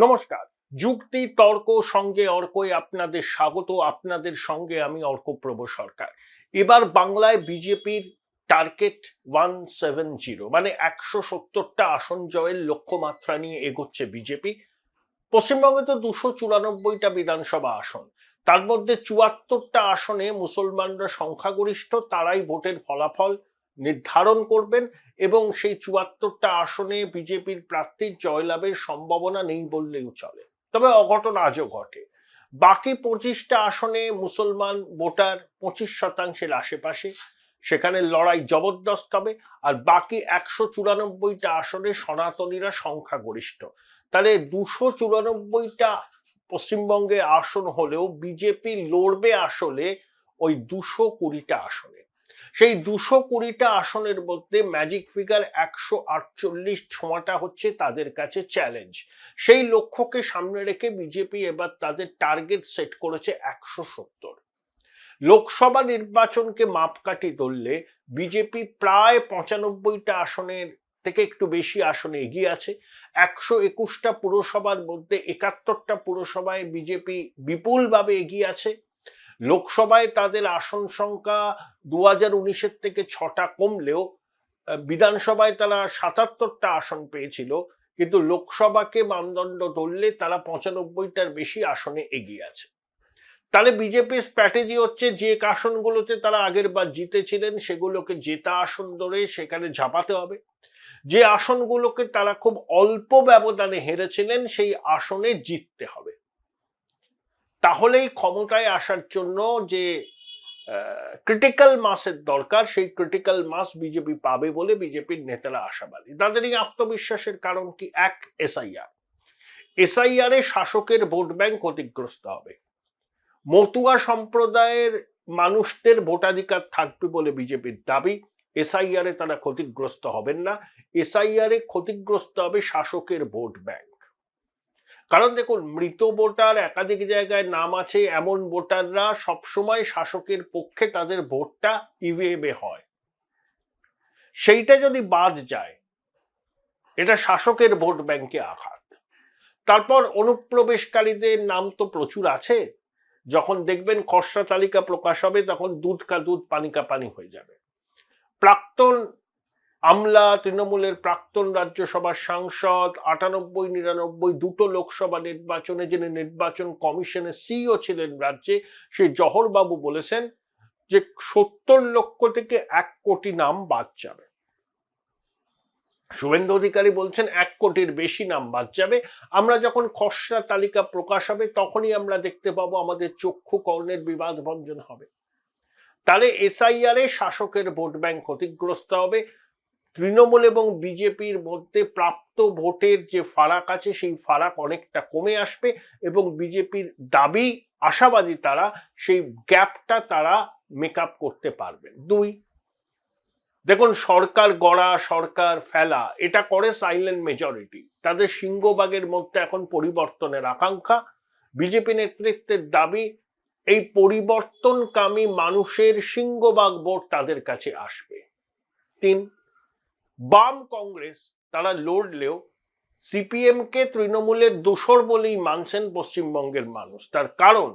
নমস্কার। যুক্তি তর্ক সঙ্গে অর্কই আপনাদের স্বাগত। আপনাদের সঙ্গে আমি অর্কপ্রভ সরকার। এবার বাংলায় বিজেপির টার্গেট 170, মানে 170টা আসন জয়ের লক্ষ্যমাত্রা নিয়ে এগোচ্ছে বিজেপি। পশ্চিমবঙ্গে তো 294টা বিধানসভা আসন, তার মধ্যে 74টা আসনে মুসলমানরা সংখ্যাগরিষ্ঠ, তারাই ভোটের ফলাফল নির্ধারণ করবেন এবং সেই 74টা আসনে বিজেপির প্রার্থীর জয়লাভের সম্ভাবনা নেই বললেও চলে। তবে অঘটন আজও ঘটে। বাকি 25টা আসনে মুসলমান ভোটার 25% আশেপাশে, সেখানে লড়াই জবরদস্ত হবে। আর বাকি 194টা আসনে সনাতনীরা সংখ্যাগরিষ্ঠ। তাহলে 294টা পশ্চিমবঙ্গে আসন হলেও বিজেপি লড়বে আসলে ওই 220টা আসনে। সেই 220টা আসনের মধ্যে ম্যাজিক ফিগার 148 ছোঁয়াটা হচ্ছে তাদের কাছে চ্যালেঞ্জ। সেই লক্ষ্যকে সামনে রেখে বিজেপি এবার তাদের টার্গেট সেট করেছে 170। লোকসভা নির্বাচনকে মাপকাঠি ধরলে বিজেপি প্রায় 95টা আসনের থেকে একটু বেশি আসনে এগিয়ে আছে। 121টা পুরসভার মধ্যে 71টা পুরসভায় বিজেপি বিপুলভাবে এগিয়ে আছে। লোকসভায় তাদের আসন সংখ্যা 2019-এর থেকে 6টা কমলেও বিধানসভায় তারা 77টা আসন পেয়েছিল, কিন্তু লোকসভাকে মানদণ্ড ধরলে তারা 95টার বেশি আসনে এগিয়ে আছে। তাহলে বিজেপির স্ট্র্যাটেজি হচ্ছে যে আসনগুলোতে তারা আগের বার জিতেছিলেন সেগুলোকে জেতা আসন ধরে সেখানে ঝাঁপাতে হবে। যে আসনগুলোকে তারা খুব অল্প ব্যবধানে হেরেছিলেন সেই আসনে জিততে হবে। তাহলেই ক্ষমতায় আসার জন্য যে ক্রিটিক্যাল মাসের দরকার, সেই ক্রিটিক্যাল মাস বিজেপি পাবে বলে বিজেপির নেতারা আশাবাদী। তাদের এই আত্মবিশ্বাসের কারণ কি? এক, এসআইআর এ শাসকের ভোট ব্যাংক ক্ষতিগ্রস্ত হবে। মতুয়া সম্প্রদায়ের মানুষদের ভোটাধিকার থাকবে বলে বিজেপির দাবি। এসআইআর এ তারা ক্ষতিগ্রস্ত হবেন না। এসআইআর এ ক্ষতিগ্রস্ত হবে শাসকের ভোট ব্যাংক। কারণ দেখুন, মৃত ভোটার একাধিক জায়গায় নাম আছে এমন ভোটাররা সবসময় শাসকের পক্ষে তাদের ভোটটা ইভিএমে হয়। সেইটা যদি বাদ যায়, এটা শাসকের ভোট ব্যাংকে আঘাত। তারপর অনুপ্রবেশকারীদের নাম তো প্রচুর আছে। যখন দেখবেন খসড়া তালিকা প্রকাশ হবে তখন দুধ কা দুধ পানি কা পানি হয়ে যাবে। প্রাক্তন আমলা, তৃণমূলের প্রাক্তন রাজ্যসভার সাংসদ, 98-99 দুটো লোকসভা নির্বাচনে যিনি নির্বাচন কমিশনের সিইও ছিলেন রাজ্যে, সেই জহরবাবু বলেছেন যে 70 লক্ষ থেকে 1 কোটি নাম বাদ যাবে। শুভেন্দু অধিকারী বলছেন 1 কোটির বেশি নাম বাদ যাবে। আমরা যখন খসড়া তালিকা প্রকাশ হবে তখনই আমরা দেখতে পাবো, আমাদের চক্ষু কর্ণের বিবাদ ভঞ্জন হবে। তাহলে এসআইআর এ শাসকের ভোট ব্যাংক ক্ষতিগ্রস্ত হবে। তৃণমূল এবং বিজেপির মধ্যে প্রাপ্ত ভোটের যে ফারাক আছে সেই ফারাক অনেকটা কমে আসবে এবং বিজেপির দাবি, আশাবাদী তারা, সেই গ্যাপটা তারা মেকআপ করতে পারবেন। 2, দেখুন, সরকার গড়া সরকার ফেলা এটা করে সাইলেন্ট মেজরিটি। তাদের সিংহভাগের মধ্যে এখন পরিবর্তনের আকাঙ্ক্ষা। বিজেপি নেতৃত্বের দাবি এই পরিবর্তনকামী মানুষের সিংহভাগ ভোট তাদের কাছে আসবে। 3, বাম কংগ্রেস তারা লড়লেও সিপিএম কে তৃণমূলের দোসর বলেই মানছেন পশ্চিমবঙ্গের মানুষ। তার কারণ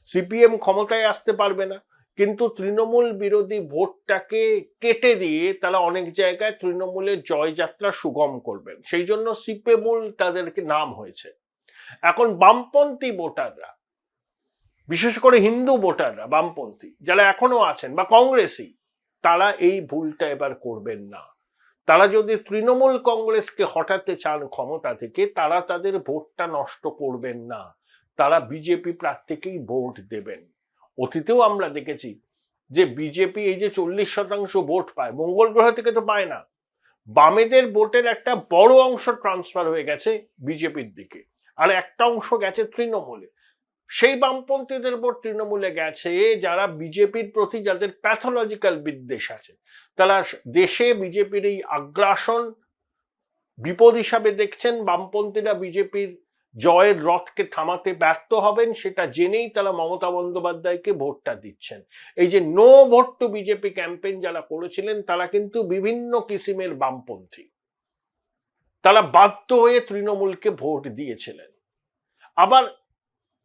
সিপিএম ক্ষমতায় আসতে পারবে না, কিন্তু তৃণমূল বিরোধী ভোটটাকে কেটে দিয়ে তারা অনেক জায়গায় তৃণমূলের জয়যাত্রা সুগম করবেন। সেই জন্য সিপিএমুল তাদেরকে নাম হয়েছে। এখন বামপন্থী ভোটাররা, বিশেষ করে হিন্দু ভোটাররা, বামপন্থী যারা এখনো আছেন বা কংগ্রেসী, তারা এই ভুলটা এবার করবেন না। তারা যদি তৃণমূল কংগ্রেসকে হটাতে চান ক্ষমতা থেকে, তারা তাদের ভোটটা নষ্ট করবেন না। তারা বিজেপি প্রার্থীকেই ভোট দেবেন। অতীতেও আমরা দেখেছি যে বিজেপি এই যে 40% ভোট পায়, মঙ্গল গ্রহ থেকে তো পায় না। বামেদের ভোটের একটা বড় অংশ ট্রান্সফার হয়ে গেছে বিজেপির দিকে, আর একটা অংশ গেছে তৃণমূলে। সেই বামপন্থীদের ভোট তৃণমূলে গেছে যারা বিজেপির প্রতি, যাদের প্যাথোলজিক্যাল বিদ্বেষ আছে। তারা দেশে বিজেপির এই আগ্রাসন বিপদ হিসাবে দেখছেন। বামপন্থীরা বিজেপির জয়ের রথকে থামাতে ব্যর্থ হবেন সেটা জেনেই তারা মমতা বন্দ্যোপাধ্যায়কে ভোটটা দিচ্ছেন। এই যে no vote to BJP campaign যারা করেছিলেন তারা কিন্তু বিভিন্ন কিসিমের বামপন্থী, তারা বাধ্য হয়ে তৃণমূলকে ভোট দিয়েছিলেন। আবার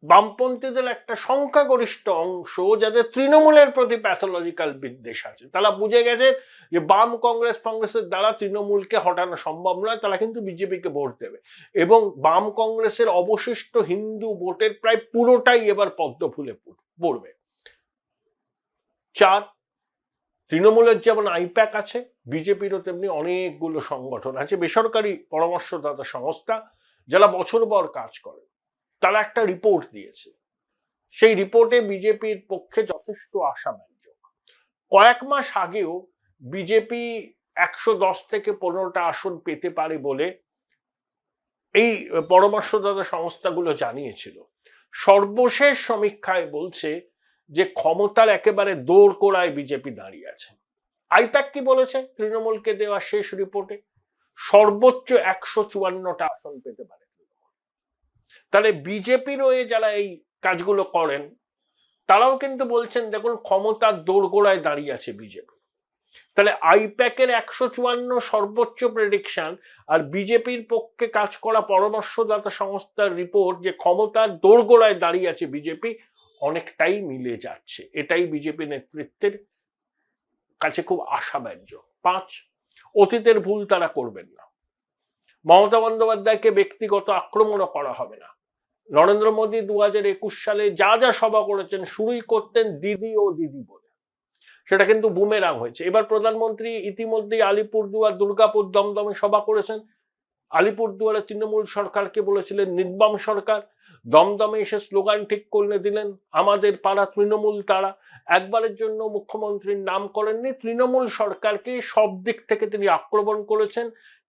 বামপন্থীদের একটা সংখ্যাগরিষ্ঠ অংশ যাদের তৃণমূলের প্রতি প্যাথোলজিক্যাল বিদ্বেষ আছে, তারা বুঝে গেছে যে বাম কংগ্রেসের দ্বারা তৃণমূলকে হটানো সম্ভব নয়, তারা কিন্তু বিজেপিকে ভোট দেবে এবং বাম কংগ্রেসের অবশিষ্ট হিন্দু ভোটের প্রায় পুরোটাই এবার পদ্ম ফুলে পড়বে। 4, তৃণমূলের যেমন আইপ্যাক আছে, বিজেপিরও তেমনি অনেকগুলো সংগঠন আছে, বেসরকারি পরামর্শদাতা সংস্থা, যারা বছরভর কাজ করে। তারা একটা রিপোর্ট দিয়েছে, সেই রিপোর্টে বিজেপির পক্ষে যথেষ্ট আশাব্যঞ্জক। কয়েক মাস আগেও বিজেপি 110 থেকে 15টা আসন পেতে পারে বলে এই পরামর্শদাতা সংস্থাগুলো জানিয়েছিল। সর্বশেষ সমীক্ষায় বলছে যে ক্ষমতার একেবারে দোরগোড়ায় বিজেপি দাঁড়িয়ে আছে। আইপ্যাক কি বলেছে তৃণমূলকে দেওয়া শেষ রিপোর্টে? সর্বোচ্চ 154টা আসন পেতে পারে। তাহলে বিজেপির হয়ে যারা এই কাজগুলো করেন তারাও কিন্তু বলছেন দেখুন ক্ষমতার দোরগোড়ায় দাঁড়িয়ে আছে বিজেপি। তাহলে আইপ্যাকের 154 সর্বোচ্চ প্রেডিকশন আর বিজেপির পক্ষে কাজ করা পরামর্শদাতা সংস্থার রিপোর্ট যে ক্ষমতার দোরগোড়ায় দাঁড়িয়ে আছে বিজেপি, অনেকটাই মিলে যাচ্ছে। এটাই বিজেপি নেতৃত্বের কাছে খুব আশাব্যঞ্জক। 5, অতীতের ভুল তারা করবেন না। মমতা বন্দ্যোপাধ্যায়কে ব্যক্তিগত আক্রমণও করা হবে না। নরেন্দ্র মোদী 2021 সালে যা যা সভা করেছেন শুরুই করতেন দিদি ও দিদি বলে, সেটা কিন্তু বুমেরাং হয়েছে। এবার প্রধানমন্ত্রী ইতিমধ্যেই আলিপুরদুয়ার, দুর্গাপুর, দমদমে সভা করেছেন। আলিপুরদুয়ারে তৃণমূল সরকারকে বলেছিলেন নির্বাম সরকার, দমদমে এসে স্লোগান ঠিক করে দিলেন আমাদের পাড়া তৃণমূল তারা। একবারের জন্য মুখ্যমন্ত্রীর নাম করেননি, তৃণমূল সরকারকে সব দিক থেকে তিনি আক্রমণ করেছেন।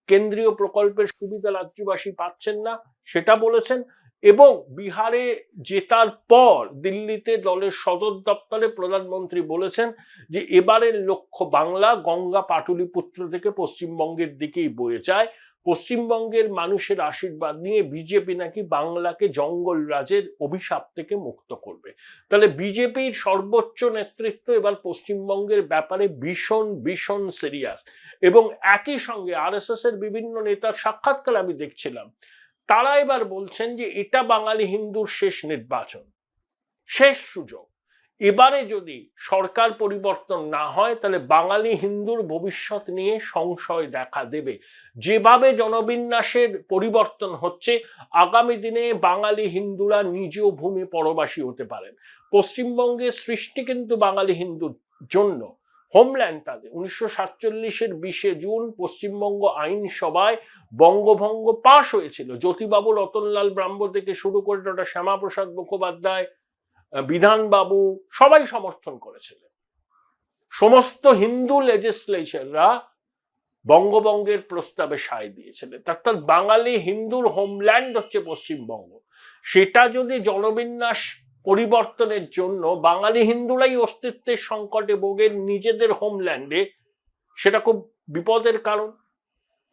কেন্দ্রীয় প্রকল্পের সুবিধা রাজ্যবাসী পাচ্ছেন না সেটা বলেছেন। এবং বিহারে জেতার পর দিল্লিতে দলের সদর দপ্তরে প্রধানমন্ত্রী বলেছেন যে এবারের লক্ষ্য বাংলা, গঙ্গা পাটুলিপুত্র থেকে পশ্চিমবঙ্গের দিকেই বয়ে যায়। পশ্চিমবঙ্গের মানুষের আশীর্বাদ নিয়ে বিজেপি নাকি বাংলাকে জঙ্গল রাজের অভিশাপ থেকে মুক্ত করবে। তাহলে বিজেপির সর্বোচ্চ নেতৃত্ব এবার পশ্চিমবঙ্গের ব্যাপারে ভীষণ ভীষণ সিরিয়াস। এবং একই সঙ্গে আরএসএস এর বিভিন্ন নেতার সাক্ষাৎকার আমি দেখছিলাম, তারা এবার বলছেন যে এটা বাঙালি হিন্দুর শেষ নির্বাচন, শেষ সুযোগ। এবারে যদি সরকার পরিবর্তন না হয় তাহলে বাঙালি হিন্দুর ভবিষ্যৎ নিয়ে সংশয় দেখা দেবে। যেভাবে জনবিন্যাসের পরিবর্তন হচ্ছে, আগামী দিনে বাঙালি হিন্দুরা নিজ ভূমি পরবাসী হতে পারেন। পশ্চিমবঙ্গের সৃষ্টি কিন্তু বাঙালি হিন্দুর জন্য, হোমল্যান্ড তাদের। 1947-এর 20শে জুন পশ্চিমবঙ্গ আইনসভায় বঙ্গভঙ্গ পাশ হয়েছিল। জ্যোতিবাবু, রতনলাল ব্রাহ্ম থেকে শুরু করে ডক্টর শ্যামাপ্রসাদ মুখোপাধ্যায়, বিধানবাবু সবাই সমর্থন করেছিলেন। সমস্ত হিন্দু লেজিসলেচাররা বঙ্গভঙ্গের প্রস্তাবে সায় দিয়েছিলেন। অর্থাৎ বাঙালি হিন্দুর হোমল্যান্ড হচ্ছে পশ্চিমবঙ্গ। সেটা যদি জনবিন্যাস পরিবর্তনের জন্য বাঙালি হিন্দুরাই অস্তিত্বের সংকটে ভোগেন নিজেদের হোমল্যান্ডে, সেটা খুব বিপদের কারণ।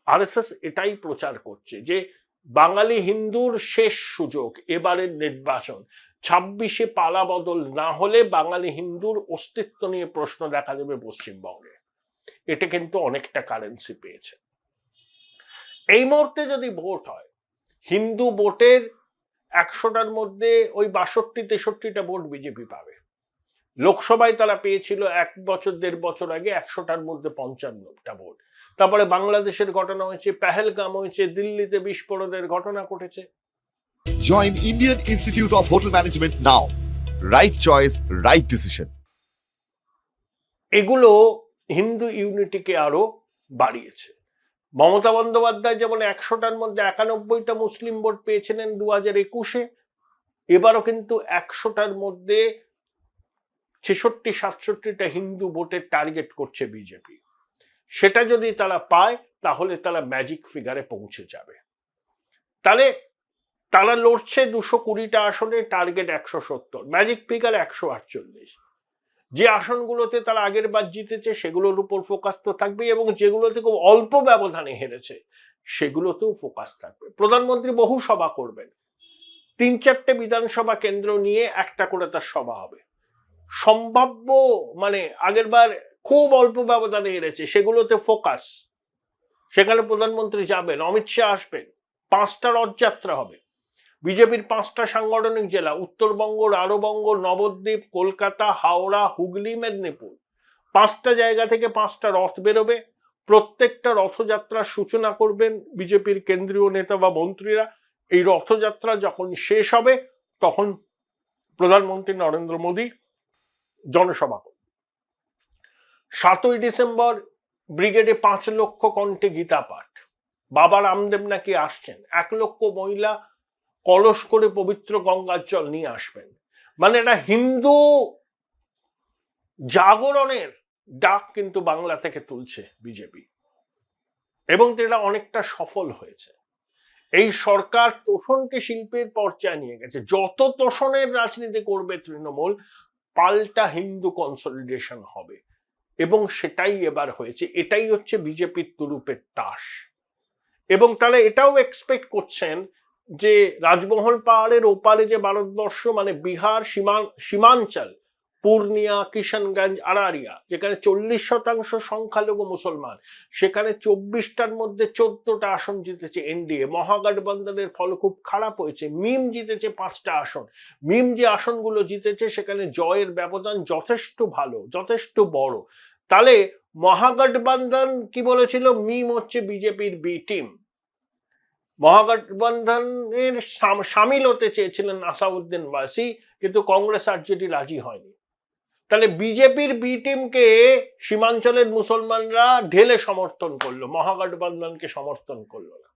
আরএসএস এটাই প্রচার করছে যে বাঙালি হিন্দুর শেষ সুযোগ এবারের নির্বাচন। 26-এ পালা বদল না হলে বাঙালি হিন্দুর অস্তিত্ব নিয়ে প্রশ্ন দেখা দেবে পশ্চিমবঙ্গে। এটা কিন্তু অনেকটা কারেন্সি পেয়েছে। এই মুহূর্তে যদি ভোট হয়, হিন্দু ভোটের 100টার মধ্যে ওই 62-63টা ভোট বিজেপি পাবে। লোকসভায় তারা পেয়েছিল 1 বছর 1.5 বছর আগে 100টার মধ্যে 55টা ভোট। তারপরে বাংলাদেশের ঘটনা হয়েছে, পেহেলগাম হয়েছে, দিল্লিতে বিস্ফোরণের ঘটনা ঘটেছে। Join Indian Institute of Hotel Management now. Right choice, right decision. এগুলো হিন্দু ইউনিটিকে আরো বাড়িয়েছে। মমতা বন্দ্যোপাধ্যায় যেমন 100টার মধ্যে 91টা মুসলিম ভোট পেয়েছিলেন 2021-এ, এবারও কিন্তু 100টার মধ্যে 66-67টা হিন্দু ভোটের টার্গেট করছে বিজেপি। সেটা যদি তারা পায় তাহলে তারা ম্যাজিক ফিগারে পৌঁছে যাবে। তাহলে তারা লড়ছে 220টা আসনে, টার্গেট 170, ম্যাজিক ফিগার 148। যে আসনগুলোতে তারা আগের বার জিতেছে সেগুলোর উপর ফোকাস তো থাকবে, এবং যেগুলোতে খুব অল্প ব্যবধানে হেরেছে সেগুলোতেও ফোকাস থাকবে। প্রধানমন্ত্রী বহু সভা করবেন, 3-4টে বিধানসভা কেন্দ্র নিয়ে একটা করে তার সভা হবে। সম্ভাব্য মানে আগের বার খুব অল্প ব্যবধানে হেরেছে সেগুলোতে ফোকাস, সেখানে প্রধানমন্ত্রী যাবেন, অমিত শাহ আসবেন, 5টা রথযাত্রা হবে। বিজেপির 5টা সাংগঠনিক জেলা, উত্তরবঙ্গ, রাঢ়বঙ্গ, নবদ্বীপ, কলকাতা, হাওড়া, হুগলি, মেদিনীপুর, 5টা জায়গা থেকে 5টা রথ বেরোবে। প্রত্যেকটা রথযাত্রার সূচনা করবেন বিজেপির কেন্দ্রীয় নেতা বা মন্ত্রীরা। এই রথযাত্রা যখন শেষ হবে তখন প্রধানমন্ত্রী নরেন্দ্র মোদী জনসভা করবেন। 7ই ডিসেম্বর ব্রিগেডে 5 লক্ষ কণ্ঠে গীতা পাঠ। বাবা রামদেব নাকি আসছেন, 1 লক্ষ মহিলা কলস করে পবিত্র গঙ্গার জল নিয়ে আসবেন। মানে এটা হিন্দু জাগরণের ডাক কিন্তু বাংলা থেকে তুলছে বিজেপি, এবং এটা অনেকটা সফল হয়েছে। এই সরকার তোষণকে শিল্পের পর্যায়ে নিয়ে গেছে। যত তোষণের রাজনীতি করবে তৃণমূল, পাল্টা হিন্দু কনসলিডেশন হবে, এবং সেটাই এবার হয়েছে। এটাই হচ্ছে বিজেপির তুরুপের তাস। এবং তারা এটাও এক্সপেক্ট করছেন যে রাজমহল পাহাড়ের ওপারে যে ভারতবর্ষ, মানে বিহার সীমাঞ্চল, পূর্ণিয়া, কিষানগঞ্জ, আরারিয়া, যেখানে 40% সংখ্যালঘু মুসলমান, সেখানে 24টার মধ্যে 14টা আসন জিতেছে এনডিএ। মহাগঠবন্ধনের ফল খুব খারাপ হয়েছে। মিম জিতেছে 5টা আসন। মিম যে আসনগুলো জিতেছে সেখানে জয়ের ব্যবধান যথেষ্ট ভালো, যথেষ্ট বড়। তাহলে মহাগঠবন্ধন কি বলেছিল? মিম হচ্ছে বিজেপির বি টিম। মহাগঠবন্ধনের সামিল হতে চেয়েছিলেন আসাউদ্দিন ওয়াসি, কিন্তু কংগ্রেস আরজেডি রাজি হয়নি। তাহলে বিজেপির বি টিমকে সীমাঞ্চলের মুসলমানরা ঢেলে সমর্থন করলো, মহাগঠবন্ধনকে সমর্থন করলো না।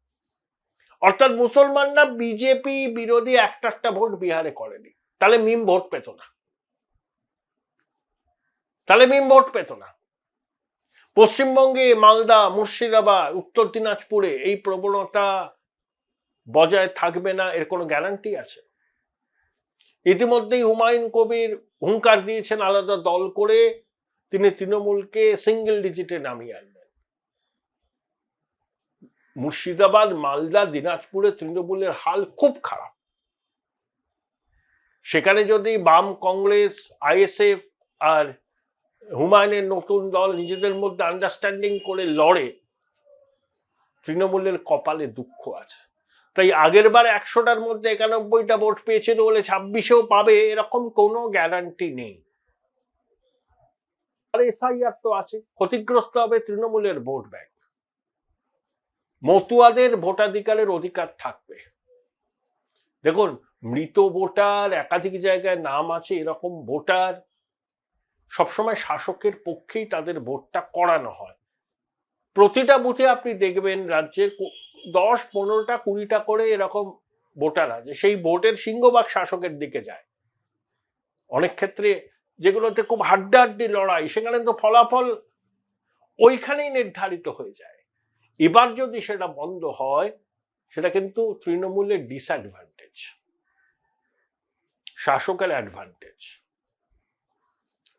অর্থাৎ মুসলমানরা বিজেপি বিরোধী একটা ভোট বিহারে করেনি। তাহলে মিম ভোট পেত না। পশ্চিমবঙ্গে মালদা, মুর্শিদাবাদ, উত্তর দিনাজপুরে এই প্রবণতা বজায় থাকবে না, এর কোনো গ্যারান্টি আছে? ইতিমধ্যেই হুমায়ুন কবির হুঙ্কার দিয়েছেন আলাদা দল করে তিনি তৃণমূলকে সিঙ্গেল ডিজিটে নামিয়ে আনবেন। মুর্শিদাবাদ, মালদা, দিনাজপুরে তৃণমূলের হাল খুব খারাপ। সেখানে যদি বাম, কংগ্রেস, আইএসএফ আর হুমায়ুনের নতুন দল নিজেদের মধ্যে আন্ডারস্ট্যান্ডিং করে লড়ে, তৃণমূলের কপালে দুঃখ আছে। তাই আগের বার 100টার মধ্যে 91টা ভোট পেয়েছিল বলে 26এও পাবে এরকম কোনো গ্যারান্টি নেই। আর এসআইআর তো আছে, ক্ষতিগ্রস্ত হবে তৃণমূলের ভোট ব্যাংক। মতুয়াদের ভোটাধিকারের অধিকার থাকবে। দেখুন, মৃত ভোটার, একাধিক জায়গায় নাম আছে এরকম ভোটার, সবসময় শাসকের পক্ষেই তাদের ভোটটা করানো হয়। প্রতিটা বুথে আপনি দেখবেন রাজ্যের 10, 15টা, 20টা করে এরকম ভোটার আছে, সেই ভোটের সিংহভাগ শাসকের দিকে যায়। অনেক ক্ষেত্রে যেগুলোতে খুব হাড্ডাহাড্ডি লড়াই, সেখানে তো ফলাফল ওইখানেই নির্ধারিত হয়ে যায়। এবার যদি সেটা বন্ধ হয়, সেটা কিন্তু তৃণমূলের ডিসঅ্যাডভান্টেজ, শাসকের অ্যাডভান্টেজ।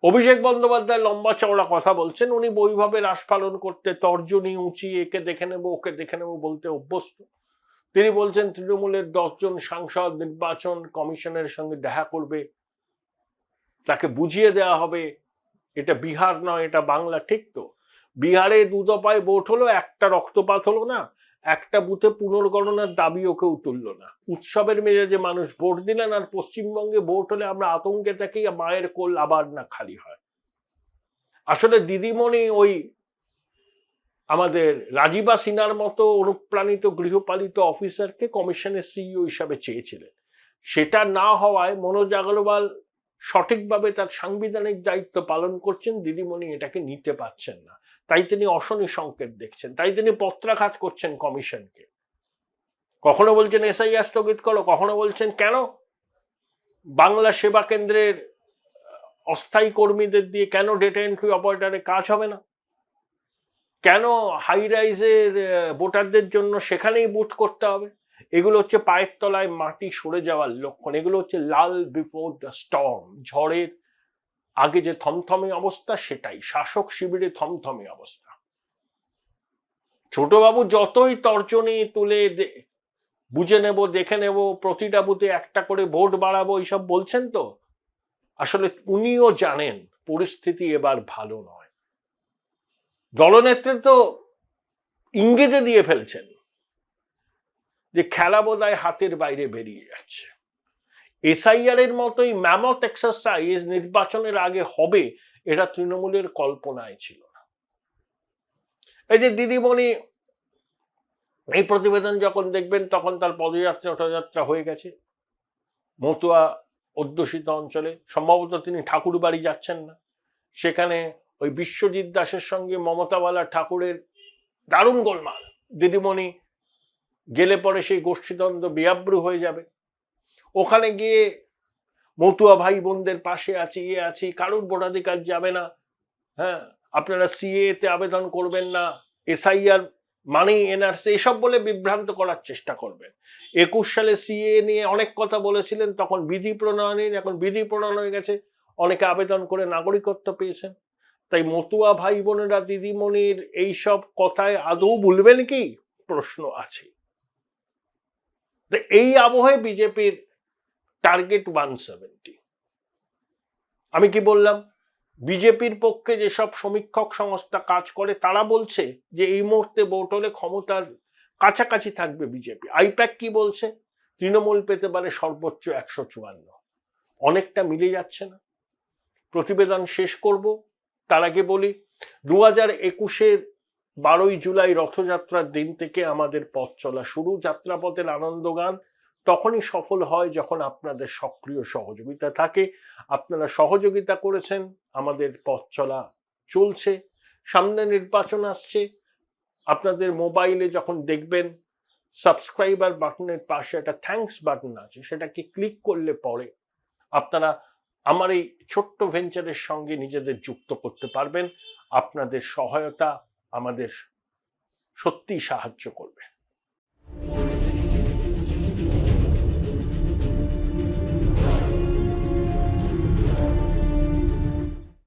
অভিষেক বন্দ্যোপাধ্যায় লম্বা চওড়া কথা বলছেন। উনি বৈভাবে রাস পালন করতে, তর্জনী উঁচিয়ে একে দেখে নেব ওকে দেখে নেব বলতে অভ্যস্ত। তিনি বলছেন তৃণমূলের 10 জন সাংসদ নির্বাচন কমিশনের সঙ্গে দেখা করবে, তাকে বুঝিয়ে দেওয়া হবে এটা বিহার নয়, এটা বাংলা। ঠিক তো, বিহারে 2 দফায় ভোট হলো, একটা রক্তপাত হলো না, একটা বুথে পুনর্গণনার দাবিও কেউ তুলল না। উৎসবের মেজাজে মানুষ ভোট দিলেন। আর পশ্চিমবঙ্গে ভোট হলে আমরা আতঙ্কে থাকি, মায়ের কোল আবার না খালি হয়। আসলে দিদিমণি ওই আমাদের রাজীবা সিনহার মতো অনুপ্রাণিত গৃহপালিত অফিসারকে কমিশনের সিইও হিসাবে চেয়েছিলেন। সেটা না হওয়ায় মনোজ আগরওয়াল সঠিকভাবে তার সাংবিধানিক দায়িত্ব পালন করছেন, দিদিমণি এটাকে নিতে পারছেন না। তাই তিনি অশনি সংকেত দেখছেন, তাই তিনি পত্রাঘাত করছেন কমিশনকে। কখনো বলছেন এসআইআর স্থগিত করো, কখনো বলছেন কেন বাংলা সেবা কেন্দ্রের অস্থায়ী কর্মীদের দিয়ে কেন ডেটা এন্ট্রি অপারেটরে কাজ হবে না, কেন হাই রাইজের ভোটারদের জন্য সেখানেই বুথ করতে হবে। এগুলো হচ্ছে পায়ের তলায় মাটি সরে যাওয়ার লক্ষণ। এগুলো হচ্ছে লাল বিফোর দ্য স্টর্ম, ঝড়ের আগে যে থমথমে অবস্থা, সেটাই শাসক শিবিরে থমথমে অবস্থা। ছোটবাবু যতই তর্জনী তুলে বুঝে নেব, দেখে নেব, প্রতিটা বুথে একটা করে ভোট বাড়াবো, এইসব বলছেন, তো আসলে উনিও জানেন পরিস্থিতি এবার ভালো নয়। দলনেত্রী তো ইঙ্গিতে দিয়ে ফেলছেন যে খেলা বোধহয় হাতের বাইরে বেরিয়ে যাচ্ছে। এসআইআর এর মতোই ম্যামথ এক্সারসাইজ নির্বাচনের আগে হবে, এটা তৃণমূলের কল্পনায় ছিল না। এই যে দিদিমণি, এই প্রতিবেদন যখন দেখবেন তখন তার পদযাত্রা হয়ে গেছে মতুয়া অধ্যুষিত অঞ্চলে। সম্ভবত তিনি ঠাকুর বাড়ি যাচ্ছেন না, সেখানে ওই বিশ্বজিৎ দাসের সঙ্গে মমতাওয়ালা ঠাকুরের দারুণ গোলমাল। দিদিমণি গেলে পরে সেই গোষ্ঠীদ্বন্দ্ব বেআব্রু হয়ে যাবে। ওখানে গিয়ে মতুয়া ভাই বোনদের পাশে আছি, আছি, কারুর ভোটাধিকার যাবে না, হ্যাঁ আপনারা সিএ তে আবেদন করবেন না, এসআইআর মানেই এনআরসি, এসব বলে বিভ্রান্ত করার চেষ্টা করবেন। 21 সালে সিএ নিয়ে অনেক কথা বলেছিলেন, তখন বিধি প্রণয়ন, এখন বিধি প্রণয়ন হয়ে গেছে, অনেকে আবেদন করে নাগরিকত্ব পেয়েছেন। তাই মতুয়া ভাই বোনেরা দিদিমণির এইসব কথায় আদৌ বলবেন কি, প্রশ্ন আছে। এই আবহে বিজেপির টার্গেট 170। আমি কি বললাম, বিজেপির পক্ষে যেসব সমীক্ষক সংস্থা কাজ করে তারা বলছে যে এই মুহূর্তে ভোট হলে ক্ষমতার কাছাকাছি থাকবে বিজেপি। আইপ্যাক কি বলছে, তৃণমূল পেতে পারে সর্বোচ্চ 154। অনেকটা মিলে যাচ্ছে না? প্রতিবেদন শেষ করব, তার আগে বলি 2021-এর 12ই জুলাই রথযাত্রার দিন থেকে আমাদের পথ চলা শুরু। যাত্রাপথের আনন্দগান তখনই সফল হয় যখন আপনাদের সক্রিয় সহযোগিতা থাকে। আপনারা সহযোগিতা করেছেন, আমাদের পথ চলা চলছে। সামনে নির্বাচন আসছে, আপনাদের মোবাইলে যখন দেখবেন সাবস্ক্রাইবার বাটনের পাশে একটা থ্যাঙ্কস বাটন আছে, সেটাকে ক্লিক করলে পরে আপনারা আমার এই ছোট্ট ভেঞ্চারের সঙ্গে নিজেদের যুক্ত করতে পারবেন। আপনাদের সহায়তা আমাদের সত্যি সাহায্য করবে।